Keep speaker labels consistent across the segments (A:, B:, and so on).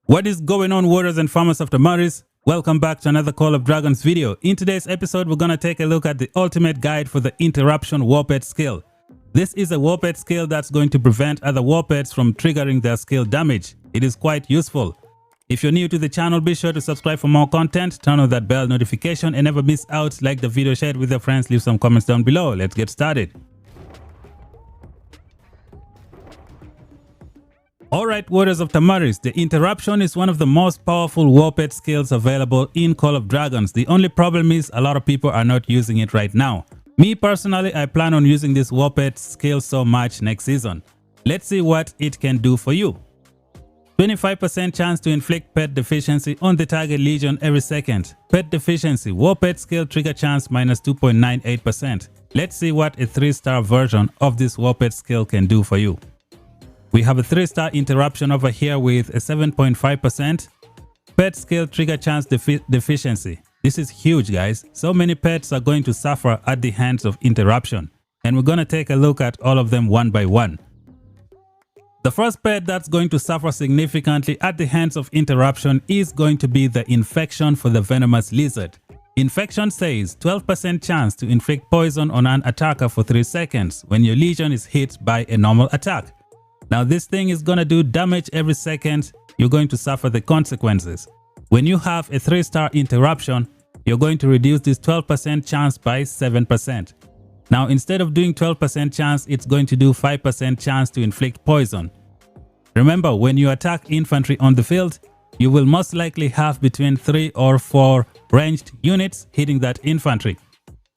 A: What is going on, warriors and farmers of Tamaris? Welcome back to another Call of Dragons video. In today's episode, we're going to take a look at the ultimate guide for the Interruption Warped skill. This is a warped skill that's going to prevent other warpeds from triggering their skill damage. It is quite useful. If you're new to the channel, be sure to subscribe for more content, turn on that bell notification and never miss out. Like the video, share it with your friends, leave some comments down below. Let's get started. Alright, warriors of Tamaris, the Interruption is one of the most powerful warped skills available in Call of Dragons. The only problem is a lot of people are not using it right now. Me personally, I plan on using this warped skill so much next season. Let's see what it can do for you. 25% chance to inflict pet deficiency on the target legion every second. Pet deficiency, warped skill trigger chance minus 2.98%. Let's see what a 3-star version of this warped skill can do for you. We have a 3-star interruption over here with a 7.5% pet skill trigger chance deficiency. This is huge, guys. So many pets are going to suffer at the hands of interruption, and we're going to take a look at all of them one by one. The first pet that's going to suffer significantly at the hands of interruption is going to be the infection for the venomous lizard. Infection says 12% chance to inflict poison on an attacker for 3 seconds when your legion is hit by a normal attack. Now this thing is going to do damage every second. You're going to suffer the consequences. When you have a 3-star interruption, you're going to reduce this 12% chance by 7%. Now instead of doing 12% chance, it's going to do 5% chance to inflict poison. Remember, when you attack infantry on the field, you will most likely have between 3 or 4 ranged units hitting that infantry.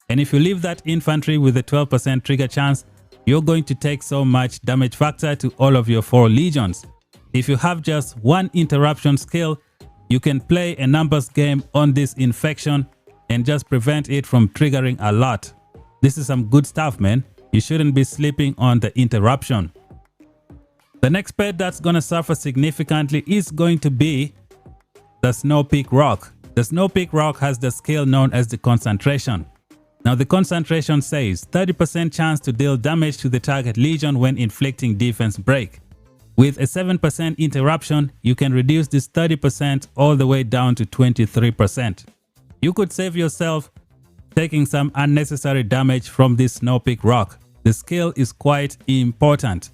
A: And if you leave that infantry with a 12% trigger chance, you're going to take so much damage factor to all of your 4 legions. If you have just one interruption skill, you can play a numbers game on this infection and just prevent it from triggering a lot. This is some good stuff, man. You shouldn't be sleeping on the interruption. The next pet that's going to suffer significantly is going to be the Snow Peak Rock. The Snow Peak Rock has the skill known as the concentration. Now the concentration says 30% chance to deal damage to the target legion when inflicting defense break. With a 7% interruption, you can reduce this 30% all the way down to 23%. You could save yourself taking some unnecessary damage from this Snow Peak Rock. The skill is quite important.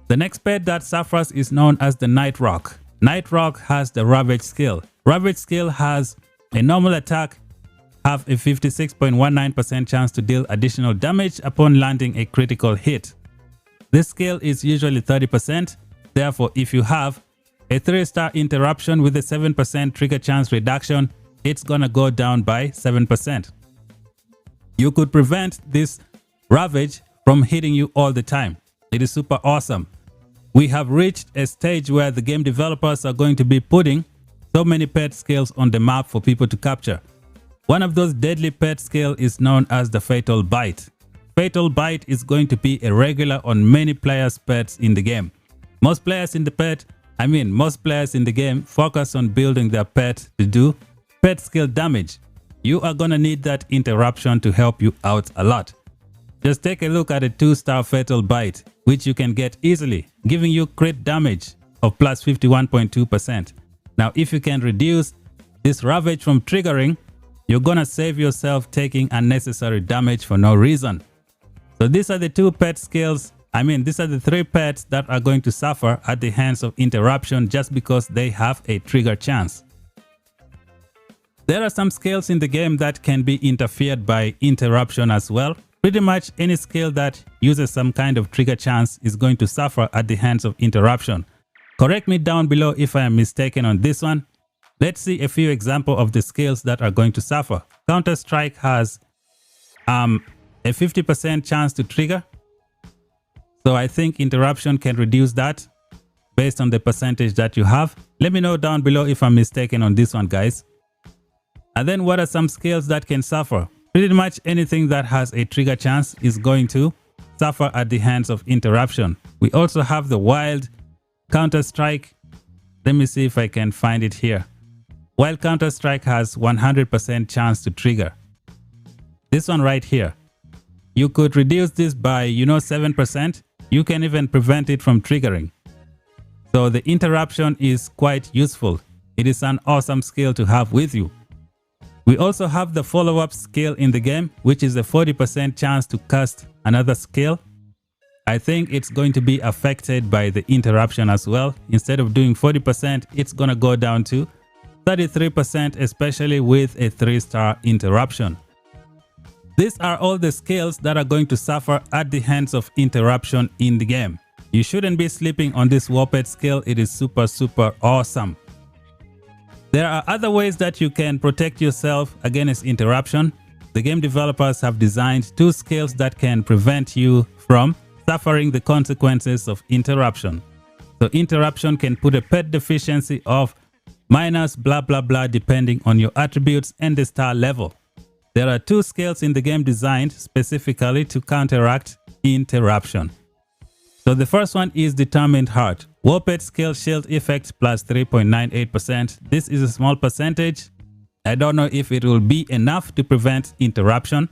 A: The next pet that suffers is known as the Night Rock. Night Rock has the Ravage skill. Ravage skill has a normal attack, have a 56.19% chance to deal additional damage upon landing a critical hit. This skill is usually 30%. Therefore, if you have a 3-star interruption with a 7% trigger chance reduction, it's gonna go down by 7%. You could prevent this Ravage from hitting you all the time. It is super awesome. We have reached a stage where the game developers are going to be putting so many pet skills on the map for people to capture. One of those deadly pet skill is known as the Fatal Bite. Fatal Bite is going to be a regular on many players' pets in the game. Most players in the game focus on building their pet to do pet skill damage. You are gonna need that interruption to help you out a lot. Just take a look at a 2-star Fatal Bite, which you can get easily, giving you crit damage of plus 51.2%. Now if you can reduce this Ravage from triggering, you're gonna save yourself taking unnecessary damage for no reason. So these are the 2 pet skills. These are the 3 pets that are going to suffer at the hands of interruption just because they have a trigger chance. There are some skills in the game that can be interfered by interruption as well. Pretty much any skill that uses some kind of trigger chance is going to suffer at the hands of interruption. Correct me down below if I am mistaken on this one. Let's see a few examples of the skills that are going to suffer. Counter Strike has a 50% chance to trigger. So I think interruption can reduce that based on the percentage that you have. Let me know down below if I'm mistaken on this one, guys. And then what are some skills that can suffer? Pretty much anything that has a trigger chance is going to suffer at the hands of interruption. We also have the Wild Counter Strike. Let me see if I can find it here. While Counter Strike has 100% chance to trigger. This one right here. You could reduce this by, 7%. You can even prevent it from triggering. So the interruption is quite useful. It is an awesome skill to have with you. We also have the follow-up skill in the game, which is a 40% chance to cast another skill. I think it's going to be affected by the interruption as well. Instead of doing 40%, it's going to go down to 33%, especially with a 3-star interruption. These are all the skills that are going to suffer at the hands of interruption in the game. You shouldn't be sleeping on this Warped skill. It is super awesome. There are other ways that you can protect yourself against interruption. The game developers have designed 2 skills that can prevent you from suffering the consequences of interruption. So interruption can put a pet deficiency of minus blah blah blah depending on your attributes and the star level. There are 2 skills in the game designed specifically to counteract interruption. So the first one is Determined Heart. Warped skill shield effect plus 3.98%. This is a small percentage. I don't know if it will be enough to prevent interruption.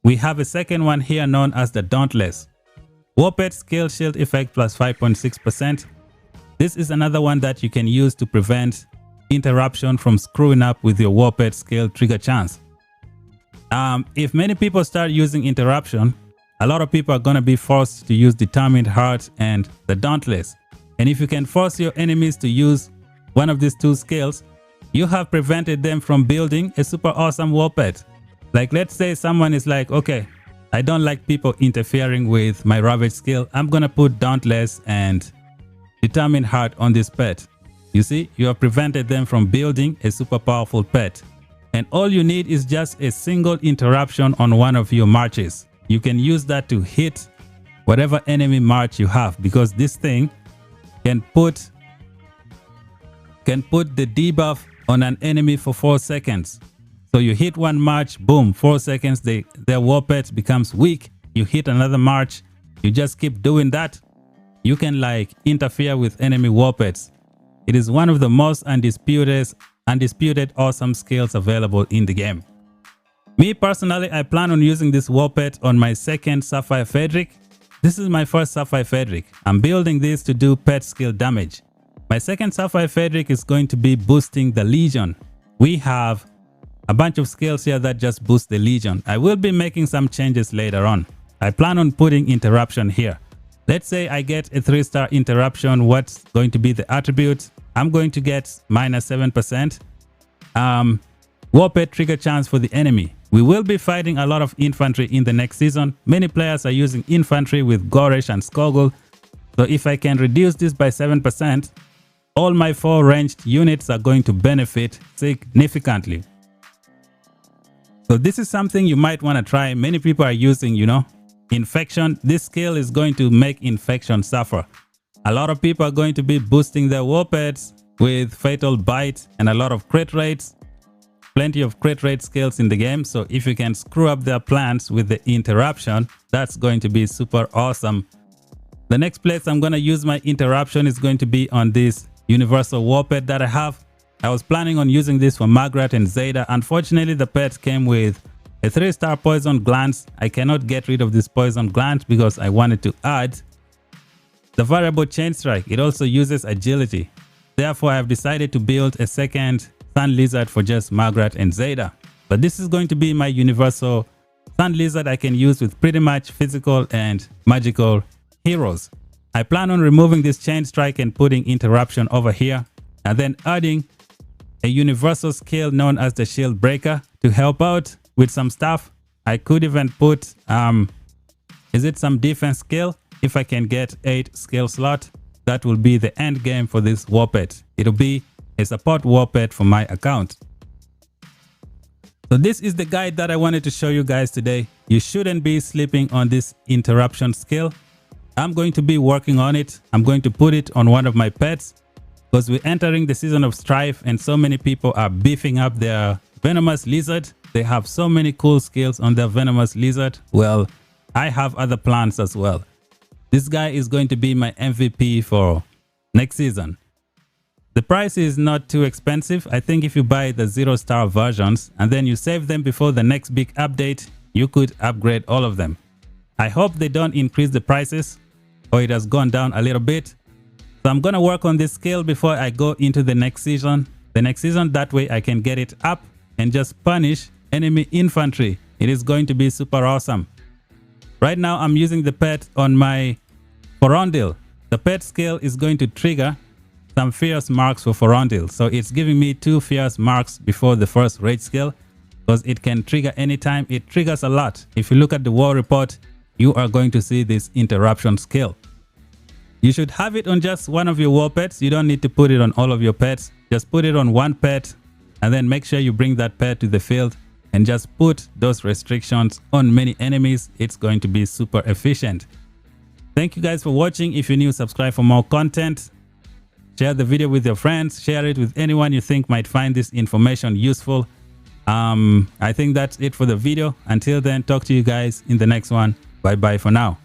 A: We have a second one here known as the Dauntless. Warped skill shield effect plus 5.6%. This is another one that you can use to prevent interruption from screwing up with your Warped skill trigger chance. If many people start using interruption, a lot of people are going to be forced to use Determined Heart and the Dauntless. And if you can force your enemies to use one of these 2 skills, you have prevented them from building a super awesome Warped. Like, let's say someone is like, okay, I don't like people interfering with my Ravage skill. I'm going to put Dauntless and Determined Heart on this pet. You see, you have prevented them from building a super powerful pet. And all you need is just a single interruption on one of your marches. You can use that to hit whatever enemy march you have, because this thing can put the debuff on an enemy for 4 seconds. So you hit one march, boom, 4 seconds, their Warped becomes weak. You hit another march, you just keep doing that. You can like interfere with enemy Warpeds. It is one of the most undisputed awesome skills available in the game. Me personally, I plan on using this Warped on my second Sapphire Frederick. This is my first Sapphire Frederick. I'm building this to do pet skill damage. My second Sapphire Frederick is going to be boosting the Legion. We have a bunch of skills here that just boost the Legion. I will be making some changes later on. I plan on putting Interruption here. Let's say I get a 3-star Interruption. What's going to be the attribute? I'm going to get minus 7%. Warped trigger chance for the enemy. We will be fighting a lot of infantry in the next season. Many players are using infantry with Goresh and Skogul. So if I can reduce this by 7%, all my 4 ranged units are going to benefit significantly. So this is something you might want to try. Many people are using, Infection. This skill is going to make Infection suffer. A lot of people are going to be boosting their Warpeds with Fatal Bite and a lot of crit rates. Plenty of crit rate skills in the game. So if you can screw up their plans with the interruption, that's going to be super awesome. The next place I'm going to use my interruption is going to be on this universal Warped that I have. I was planning on using this for Margaret and Zeta. Unfortunately, the pet came with a 3-star poison glance. I cannot get rid of this poison glance because I wanted to add the variable chain strike. It also uses agility. Therefore, I have decided to build a second Sun Lizard for just Margaret and Zeta. But this is going to be my universal Sun Lizard I can use with pretty much physical and magical heroes. I plan on removing this chain strike and putting interruption over here, and then adding a universal skill known as the Shield Breaker to help out with some stuff. I could even put some defense skill. If I can get 8 skill slot, that will be the end game for this Warped. It'll be a support Warped for my account. So this is the guide that I wanted to show you guys today. You shouldn't be sleeping on this interruption skill. I'm going to be working on it. I'm going to put it on one of my pets because we're entering the season of Strife and so many people are beefing up their venomous lizard. They have so many cool skills on their venomous lizard. Well, I have other plans as well. This guy is going to be my MVP for next season. The price is not too expensive. I think if you buy the 0-star versions and then you save them before the next big update, you could upgrade all of them. I hope they don't increase the prices or it has gone down a little bit. So I'm going to work on this skill before I go into the next season. That way I can get it up and just punish enemy infantry. It is going to be super awesome. Right now I'm using the pet on my Forondil. The pet skill is going to trigger some fierce marks for Forondil. So it's giving me 2 fierce marks before the first rage skill, because it can trigger anytime. It triggers a lot. If you look at the war report, you are going to see this interruption skill. You should have it on just one of your war pets. You don't need to put it on all of your pets. Just put it on one pet and then make sure you bring that pet to the field and just put those restrictions on many enemies. It's going to be super efficient. Thank you guys for watching. If you're new, subscribe for more content. Share the video with your friends. Share it with anyone you think might find this information useful. I think that's it for the video. Until then, talk to you guys in the next one. Bye bye for now.